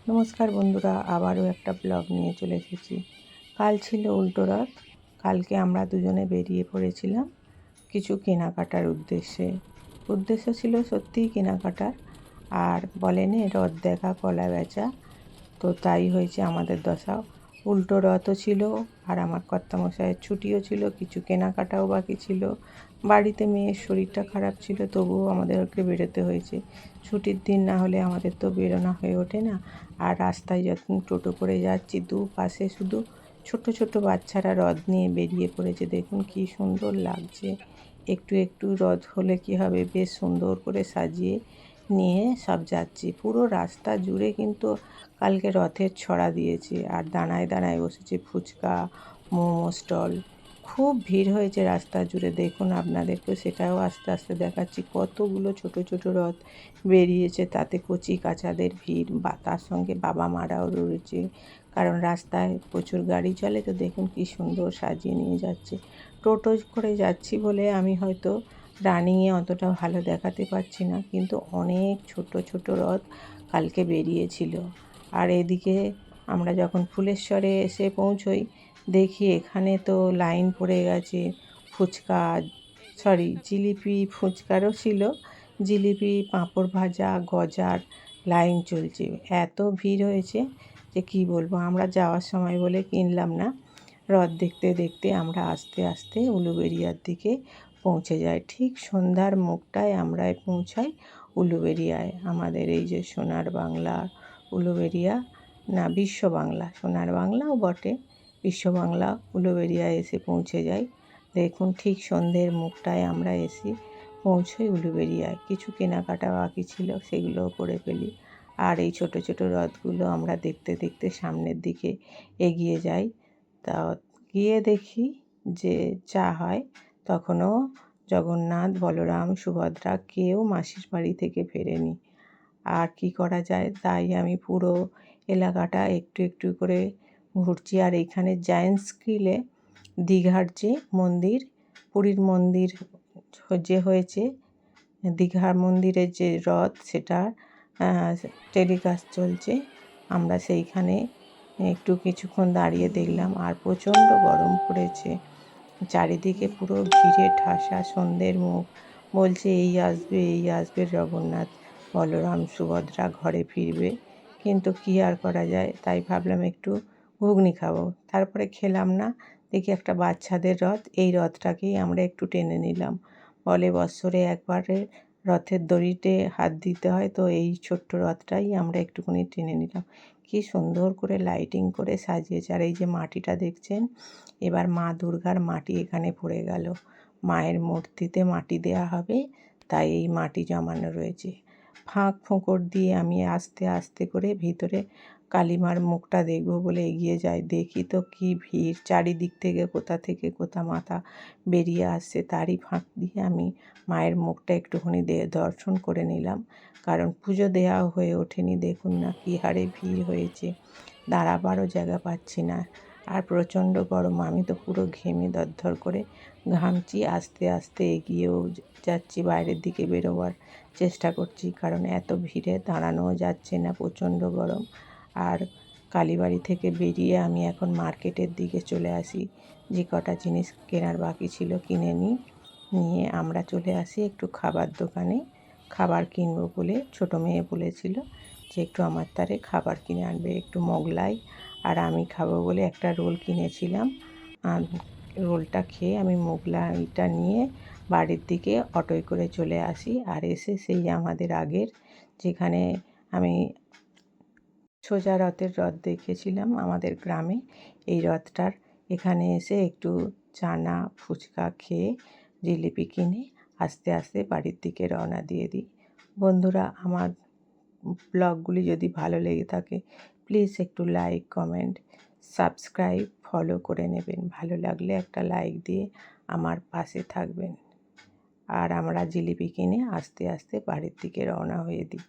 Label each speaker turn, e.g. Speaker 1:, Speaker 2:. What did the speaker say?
Speaker 1: নমস্কার বন্ধুরা, আবারও একটা ব্লগ নিয়ে চলে এসেছি। কাল ছিল উল্টো রথ। কালকে আমরা দুজনে বেরিয়ে পড়েছিলাম কিছু কেনাকাটার উদ্দেশ্য ছিল সত্যিই কেনাকাটার। আর বলেনি রথ দেখা কলা বেচা, তো তাই হয়েছে আমাদের দশা। উল্টো রথও ছিল, আর আমার কর্তামশাইয়ের ছুটিও ছিল, কিছু কেনাকাটাও বাকি ছিল। বাড়িতে মেয়ের শরীরটা খারাপ ছিল, তবুও আমাদেরকে বেরোতে হয়েছে। ছুটির দিন না হলে আমাদের তো বেরোনো হয়ে ওঠে না। আর রাস্তায় যখন টোটো করে যাচ্ছি, দুপাশে শুধু ছোট ছোট বাচ্চারা রথ নিয়ে বেরিয়ে পড়েছে। দেখুন কি সুন্দর লাগছে। একটু একটু রথ হলে কি হবে, বেশ সুন্দর করে সাজিয়ে নিয়ে সব যাচ্ছি। পুরো রাস্তা জুড়ে কিন্তু কালকে রথের ছড়া দিয়েছে, আর দাঁড়ায় দাঁড়ায় বসেছে ফুচকা, মোমো স্টল। খুব ভিড় হয়েছে রাস্তা জুড়ে। দেখুন, আপনাদেরকেও সেটাও আস্তে আস্তে দেখাচ্ছি। কতগুলো ছোট ছোট রথ বেরিয়েছে, তাতে কচি কাচাদের ভিড়, বা তার সঙ্গে বাবা মারাও রয়েছে। কারণ রাস্তায় প্রচুর গাড়ি চলে, তো দেখুন কি সুন্দর সাজিয়ে নিয়ে যাচ্ছে। টোটো করে যাচ্ছি বলে আমি হয়তো রানিংয়ে অতটা ভালো দেখাতে পারছি না, কিন্তু অনেক ছোট ছোট রথ কালকে বেরিয়েছিল। আর এদিকে আমরা যখন ফুলেশ্বরে এসে পৌঁছই, দেখি এখানে তো লাইন পড়ে গেছে। ফুচকা, জিলিপি, ফুচকারও ছিল, জিলিপি, পাঁপড় ভাজা, গজার লাইন চলছে। এত ভিড় হয়েছে যে কি বলবো। আমরা যাওয়ার সময় বলে কিনলাম না। রথ দেখতে দেখতে আমরা আস্তে আস্তে উলুবেড়িয়ার দিকে পৌঁছে যাই। ঠিক সন্ধ্যার মুখটায় আমরা পৌঁছাই উলুবেড়িয়ায়। আমাদের এই যে সোনার বাংলা উলুবেড়িয়া, না বিশ্ব বাংলা, সোনার বাংলাও বটে, বিশ্ব বাংলা উলুবেড়িয়ায় এসে পৌঁছে যাই। দেখুন ঠিক সন্ধ্যের মুখটায় আমরা এসে পৌঁছই উলুবেড়িয়ায়। কিছু কেনাকাটা বাকি ছিল, সেগুলোও করে ফেলি। আর এই ছোট ছোট রথগুলো আমরা দেখতে দেখতে সামনের দিকে এগিয়ে যাই। তা গিয়ে দেখি যে যা হয়, তখনও জগন্নাথ, বলরাম, সুভদ্রা কেউ মাসির বাড়ি থেকে ফেরেনি। আর কি করা যায়, তাই আমি পুরো এলাকাটা একটু একটু করে ঘুরছি। আর এইখানে জায়েন্ট স্ক্রিলে দীঘার যে মন্দির, পুরীর মন্দির যে হয়েছে, দীঘার মন্দিরের যে রথ, সেটা টেলিকাস্ট চলছে। আমরা সেইখানে একটু কিছুক্ষণ দাঁড়িয়ে দেখলাম। আর প্রচণ্ড গরম পড়েছে, চারিদিকে পুরো ভিড়ে ঠাসা। সন্ধ্যের মুখ, বলছে এই আসবে এই আসবে জগন্নাথ, বলরাম, সুভদ্রা ঘরে ফিরবে। কিন্তু কী আর করা যায়, তাই ভাবলাম একটু ঘুগনি খাবো। তারপরে খেলাম না, দেখি একটা বাচ্চাদের রথ, এই রথটাকেই আমরা একটু টেনে নিলাম। বলে বৎসরে একবারে রথের দড়িতে হাত দিতে হয়, তো এই ছোট্ট রথটাই আমরা একটুখানি টেনে নিলাম। কি সুন্দর করে লাইটিং করে সাজিয়েছে। আর এই যে মাটিটা দেখছেন, এবার মা দুর্গার মাটি এখানে পড়ে গেল। মায়ের মূর্তিতে মাটি দেয়া হবে, তাই এই মাটি জমানো রয়েছে। ফাঁক ফোকর দিয়ে আমি আস্তে আস্তে করে ভিতরে কালীমার মুখটা দেখব বলে এগিয়ে যাই। দেখি তো কি ভিড়, চারিদিক থেকে কোথা মাথা বেরিয়ে আসছে। তারই ফাঁক দিয়ে আমি মায়ের মুখটা একটুখানি দর্শন করে নিলাম, কারণ পুজো দেওয়া হয়ে ওঠেনি। দেখুন না কী হারে ভিড় হয়েছে, দাঁড়াবারও জায়গা পাচ্ছি না। আর প্রচণ্ড গরম, আমি তো পুরো ঘেমে দরদর করে ঘামছি। আস্তে আস্তে এগিয়েও যাচ্ছি, বাইরের দিকে বেরোবার চেষ্টা করছি, কারণ এত ভিড়ে দাঁড়ানোও যাচ্ছে না, প্রচণ্ড গরম। আর কালীবাড়ি থেকে বেরিয়ে আমি এখন মার্কেটের দিকে চলে আসি। যে কটা জিনিস কেনার বাকি ছিল কিনে নিয়ে আমরা চলে আসি একটু খাবার দোকানে। খাবার কিনবো বলে ছোটো মেয়ে বলেছিল যে একটু আমার তারে খাবার কিনে আনবে, একটু মোগলাই। আর আমি খাবো বলে একটা রোল কিনেছিলাম। আর রোলটা খেয়ে আমি মোগলাইটা নিয়ে বাড়ির দিকে অটোয় করে চলে আসি। আর এসে সেই আমাদের আগের, যেখানে আমি সোজা রথের রথ দেখেছিলাম আমাদের গ্রামে, এই রথটার এখানে এসে একটু চানা ফুচকা খেয়ে জিলিপি কিনে আস্তে আস্তে বাড়ির দিকে রওনা দিয়ে দিই। বন্ধুরা, আমার ব্লগগুলি যদি ভালো লেগে থাকে, প্লিজ একটু লাইক, কমেন্ট, সাবস্ক্রাইব, ফলো করে নেবেন। ভালো লাগলে একটা লাইক দিয়ে আমার পাশে থাকবেন। আর আমরা জিলিপি কিনে আস্তে আস্তে বাড়ির দিকে রওনা হয়ে দিই।